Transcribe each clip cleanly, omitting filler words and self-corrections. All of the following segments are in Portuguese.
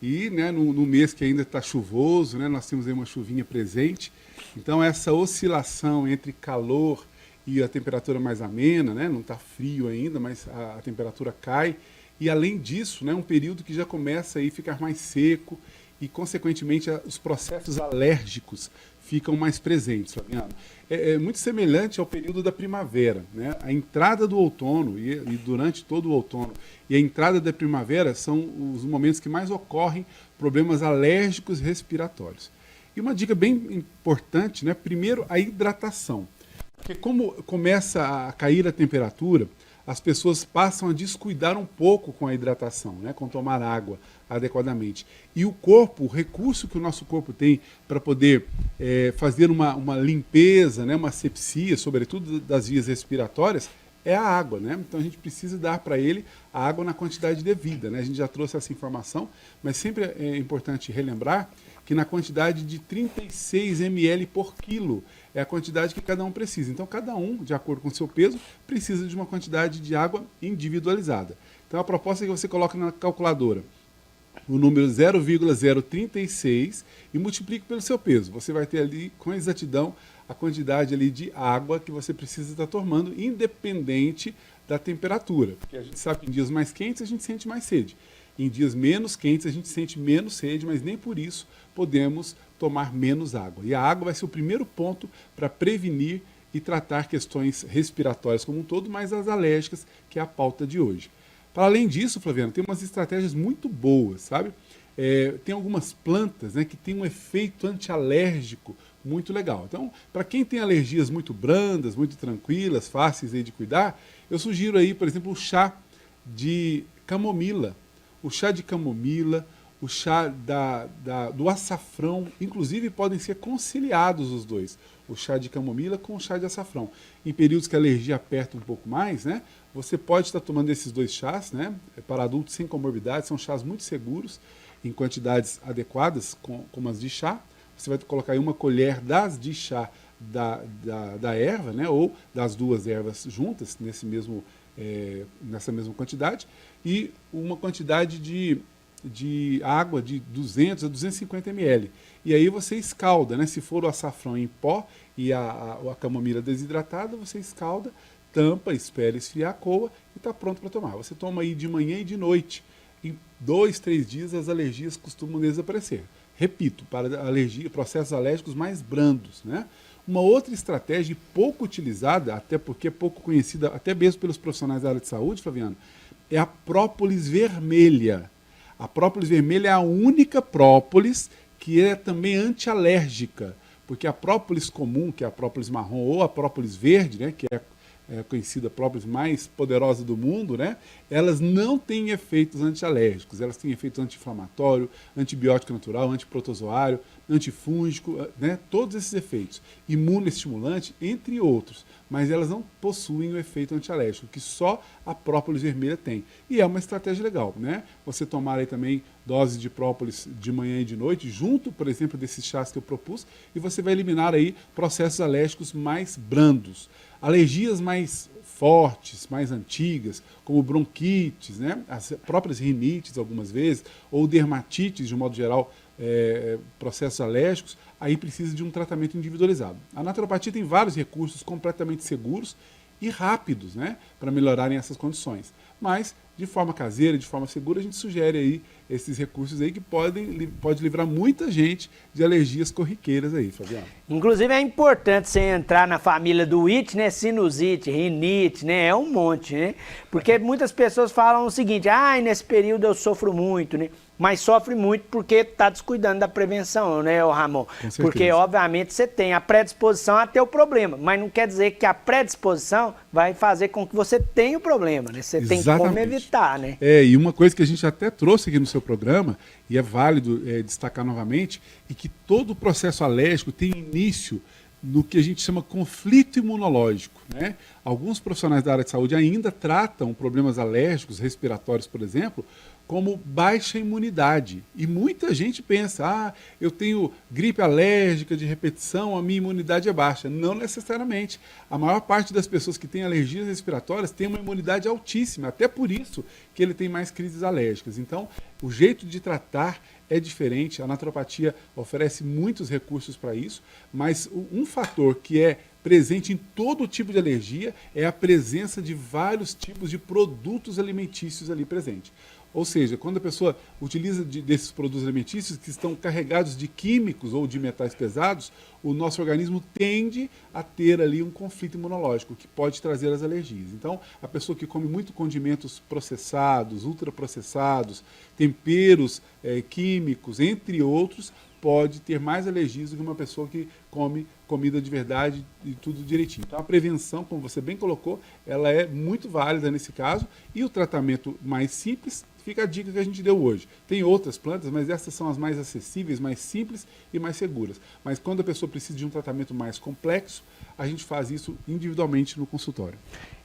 E né, no mês que ainda está chuvoso, né, nós temos aí uma chuvinha presente. Então, essa oscilação entre calor e a temperatura mais amena, né, não está frio ainda, mas a temperatura cai. E, além disso, né, um período que já começa a ficar mais seco e, consequentemente, os processos alérgicos ficam mais presentes, Flaviano. É muito semelhante ao período da primavera, né? A entrada do outono e durante todo o outono e a entrada da primavera são os momentos que mais ocorrem problemas alérgicos respiratórios. E uma dica bem importante, né? Primeiro, a hidratação. Porque como começa a cair a temperatura, as pessoas passam a descuidar um pouco com a hidratação, né? Com tomar água adequadamente. E o corpo, o recurso que o nosso corpo tem para poder fazer uma limpeza, né? Uma asepsia, sobretudo das vias respiratórias, é a água, né? Então a gente precisa dar para ele a água na quantidade devida, né? A gente já trouxe essa informação, mas sempre é importante relembrar que na quantidade de 36 ml por quilo é a quantidade que cada um precisa. Então, cada um, de acordo com o seu peso, precisa de uma quantidade de água individualizada. Então, a proposta é que você coloque na calculadora o número 0,036 e multiplique pelo seu peso. Você vai ter ali, com exatidão, a quantidade ali de água que você precisa estar tomando, independente da temperatura. Porque a gente sabe que em dias mais quentes a gente sente mais sede. Em dias menos quentes a gente sente menos sede, mas nem por isso podemos tomar menos água. E a água vai ser o primeiro ponto para prevenir e tratar questões respiratórias como um todo, mas as alérgicas, que é a pauta de hoje. Para além disso, Flaviano, tem umas estratégias muito boas, sabe? Tem algumas plantas, né, que têm um efeito antialérgico muito legal. Então, para quem tem alergias muito brandas, muito tranquilas, fáceis aí de cuidar, eu sugiro aí, por exemplo, o chá de camomila. O chá de camomila, o chá do açafrão, inclusive podem ser conciliados os dois, o chá de camomila com o chá de açafrão. Em períodos que a alergia aperta um pouco mais, né, você pode estar tomando esses dois chás, né, para adultos sem comorbidade, são chás muito seguros, em quantidades adequadas, como as de chá. Você vai colocar aí uma colher das de chá da erva, né, ou das duas ervas juntas, nessa mesma quantidade, e uma quantidade de água de 200 a 250 ml. E aí você escalda, né? Se for o açafrão em pó e a camomila desidratada, você escalda, tampa, espera esfriar, coa e está pronto para tomar. Você toma aí de manhã e de noite. Em 2, 3 dias as alergias costumam desaparecer. Repito, para processos alérgicos mais brandos, né? Uma outra estratégia pouco utilizada, até porque é pouco conhecida, até mesmo pelos profissionais da área de saúde, Flaviano, é a própolis vermelha. A própolis vermelha é a única própolis que é também antialérgica, porque a própolis comum, que é a própolis marrom, ou a própolis verde, né, que é a conhecida própolis mais poderosa do mundo, né, elas não têm efeitos antialérgicos, elas têm efeito anti-inflamatório, antibiótico natural, antiprotozoário, antifúngico, né, todos esses efeitos, imunoestimulante, entre outros, mas elas não possuem o efeito antialérgico, que só a própolis vermelha tem. E é uma estratégia legal, né? Você tomar aí também doses de própolis de manhã e de noite, junto, por exemplo, desses chás que eu propus, e você vai eliminar aí processos alérgicos mais brandos. Alergias mais fortes, mais antigas, como bronquites, né? As próprias rinites algumas vezes, ou dermatites de um modo geral, processos alérgicos, aí precisa de um tratamento individualizado. A naturopatia tem vários recursos completamente seguros e rápidos, né, para melhorarem essas condições. Mas, de forma caseira, de forma segura, a gente sugere aí esses recursos aí que pode livrar muita gente de alergias corriqueiras aí, Fabiano. Inclusive é importante você entrar na família do IT, né? Sinusite, rinite, né? É um monte, né? Porque muitas pessoas falam o seguinte, nesse período eu sofro muito, né? Mas sofre muito porque está descuidando da prevenção, né, Ramon? Porque, obviamente, você tem a predisposição a ter o problema, mas não quer dizer que a predisposição vai fazer com que você tenha o problema, né? Você tem como evitar, né? E uma coisa que a gente até trouxe aqui no seu programa, e é válido destacar novamente, é que todo o processo alérgico tem início no que a gente chama conflito imunológico, né? Alguns profissionais da área de saúde ainda tratam problemas alérgicos, respiratórios, por exemplo, como baixa imunidade. E muita gente pensa, eu tenho gripe alérgica de repetição, a minha imunidade é baixa. Não necessariamente. A maior parte das pessoas que têm alergias respiratórias tem uma imunidade altíssima, até por isso que ele tem mais crises alérgicas. Então, o jeito de tratar é diferente, a naturopatia oferece muitos recursos para isso, mas um fator que é presente em todo tipo de alergia é a presença de vários tipos de produtos alimentícios ali presente. Ou seja, quando a pessoa utiliza desses produtos alimentícios que estão carregados de químicos ou de metais pesados, o nosso organismo tende a ter ali um conflito imunológico, que pode trazer as alergias. Então, a pessoa que come muito condimentos processados, ultraprocessados, temperos químicos, entre outros, pode ter mais alergias do que uma pessoa que come comida de verdade e tudo direitinho. Então a prevenção, como você bem colocou, ela é muito válida nesse caso, e o tratamento mais simples, fica a dica que a gente deu hoje. Tem outras plantas, mas essas são as mais acessíveis, mais simples e mais seguras. Mas quando a pessoa precisa de um tratamento mais complexo, a gente faz isso individualmente no consultório.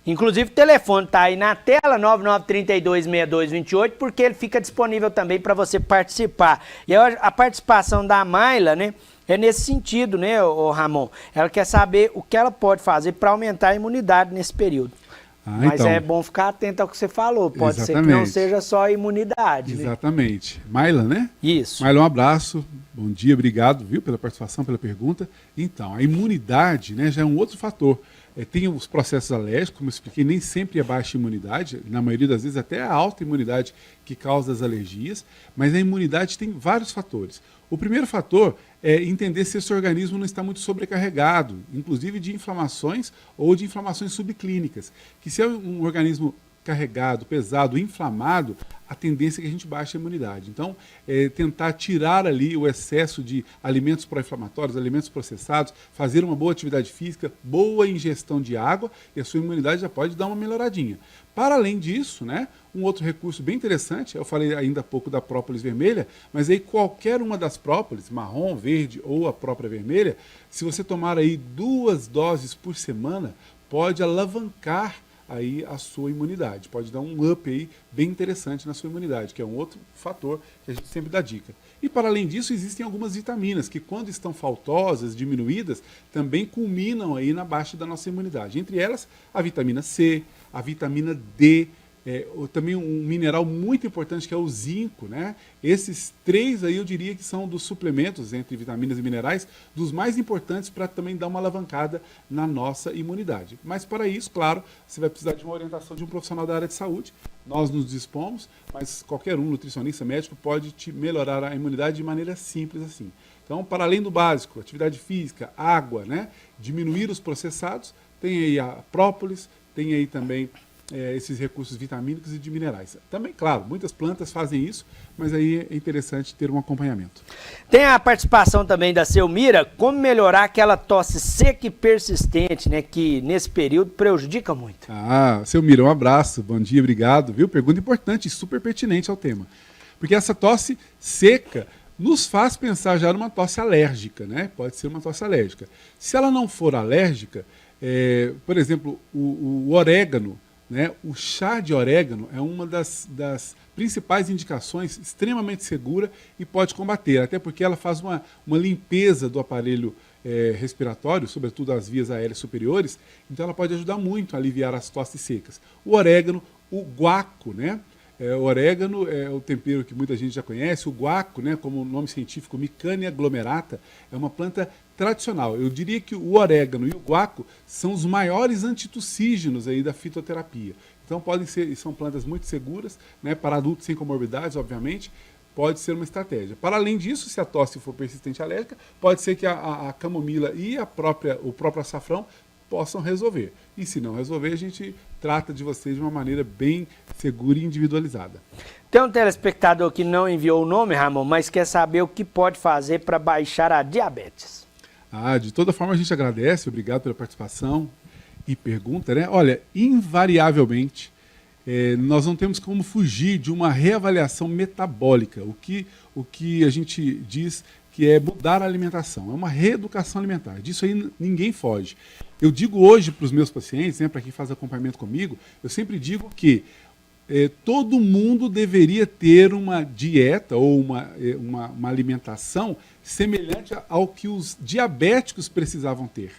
Inclusive o telefone está aí na tela, 99326228, porque ele fica disponível também para você participar. E a participação da Mayla, né, é nesse sentido, né, ô Ramon? Ela quer saber o que ela pode fazer para aumentar a imunidade nesse período. Mas então, é bom ficar atento ao que você falou. Pode ser que não seja só a imunidade. Exatamente. Né? Mayla, né? Isso. Mayla, um abraço. Bom dia, obrigado, viu, pela participação, pela pergunta. Então, a imunidade, né, já é um outro fator. Tem os processos alérgicos, como eu expliquei, nem sempre é baixa imunidade, na maioria das vezes até a alta imunidade que causa as alergias, mas a imunidade tem vários fatores. O primeiro fator é entender se esse organismo não está muito sobrecarregado, inclusive de inflamações ou de inflamações subclínicas, que se é um organismo carregado, pesado, inflamado, a tendência é que a gente baixe a imunidade. Então, tentar tirar ali o excesso de alimentos pró-inflamatórios, alimentos processados, fazer uma boa atividade física, boa ingestão de água, e a sua imunidade já pode dar uma melhoradinha. Para além disso, né, um outro recurso bem interessante, eu falei ainda há pouco da própolis vermelha, mas aí qualquer uma das própolis, marrom, verde ou a própria vermelha, se você tomar aí 2 doses por semana, pode alavancar aí a sua imunidade, pode dar um up aí bem interessante na sua imunidade, que é um outro fator que a gente sempre dá dica. E para além disso, existem algumas vitaminas que, quando estão faltosas, diminuídas, também culminam aí na baixa da nossa imunidade. Entre elas, a vitamina C, a vitamina D, também um mineral muito importante que é o zinco, né? Esses 3 aí eu diria que são dos suplementos, entre vitaminas e minerais, dos mais importantes para também dar uma alavancada na nossa imunidade. Mas para isso, claro, você vai precisar de uma orientação de um profissional da área de saúde. Nós nos dispomos, mas qualquer nutricionista, médico, pode te melhorar a imunidade de maneira simples assim. Então, para além do básico, atividade física, água, né? Diminuir os processados, tem aí a própolis, tem aí também esses recursos vitamínicos e de minerais. Também, claro, muitas plantas fazem isso, mas aí é interessante ter um acompanhamento. Tem a participação também da Selmira, como melhorar aquela tosse seca e persistente, né, que nesse período prejudica muito. Selmira, um abraço, bom dia, obrigado, viu? Pergunta importante e super pertinente ao tema. Porque essa tosse seca nos faz pensar já numa tosse alérgica, né? Pode ser uma tosse alérgica. Se ela não for alérgica, por exemplo, o orégano, né? O chá de orégano é uma das principais indicações, extremamente segura e pode combater, até porque ela faz uma limpeza do aparelho respiratório, sobretudo as vias aéreas superiores, então ela pode ajudar muito a aliviar as tosses secas. O orégano, o guaco, né? O orégano é o tempero que muita gente já conhece, o guaco, né, como o nome científico, Micania glomerata, é uma planta tradicional. Eu diria que o orégano e o guaco são os maiores antitussígenos aí da fitoterapia. Então são plantas muito seguras, né, para adultos sem comorbidades, obviamente, pode ser uma estratégia. Para além disso, se a tosse for persistente alérgica, pode ser que a camomila e o próprio açafrão possam resolver. E se não resolver, a gente trata de vocês de uma maneira bem segura e individualizada. Tem um telespectador que não enviou o nome, Ramon, mas quer saber o que pode fazer para baixar a diabetes. De toda forma, a gente agradece, obrigado pela participação e pergunta, né? Olha, invariavelmente, nós não temos como fugir de uma reavaliação metabólica, o que a gente diz que é mudar a alimentação, é uma reeducação alimentar, disso aí ninguém foge. Eu digo hoje para os meus pacientes, né, para quem faz acompanhamento comigo, eu sempre digo que todo mundo deveria ter uma dieta ou uma alimentação semelhante ao que os diabéticos precisavam ter,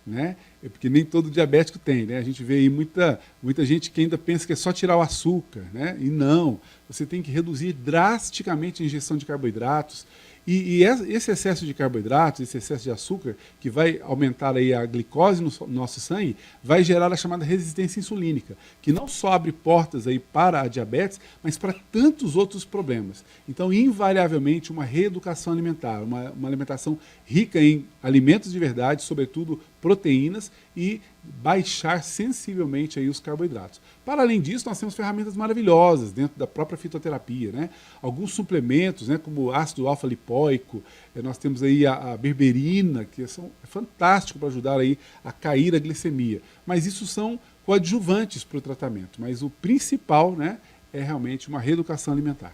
né? Porque nem todo diabético tem, né? A gente vê aí muita gente que ainda pensa que é só tirar o açúcar, né? E não, você tem que reduzir drasticamente a ingestão de carboidratos. E esse excesso de carboidratos, esse excesso de açúcar, que vai aumentar aí a glicose no nosso sangue, vai gerar a chamada resistência insulínica, que não só abre portas aí para a diabetes, mas para tantos outros problemas. Então, invariavelmente, uma reeducação alimentar, uma alimentação rica em alimentos de verdade, sobretudo proteínas, e baixar sensivelmente aí os carboidratos. Para além disso, nós temos ferramentas maravilhosas dentro da própria fitoterapia, né? Alguns suplementos, né, como ácido alfa-lipoico, nós temos aí a berberina, que é fantástico para ajudar aí a cair a glicemia. Mas isso são coadjuvantes para o tratamento. Mas o principal, né, é realmente uma reeducação alimentar.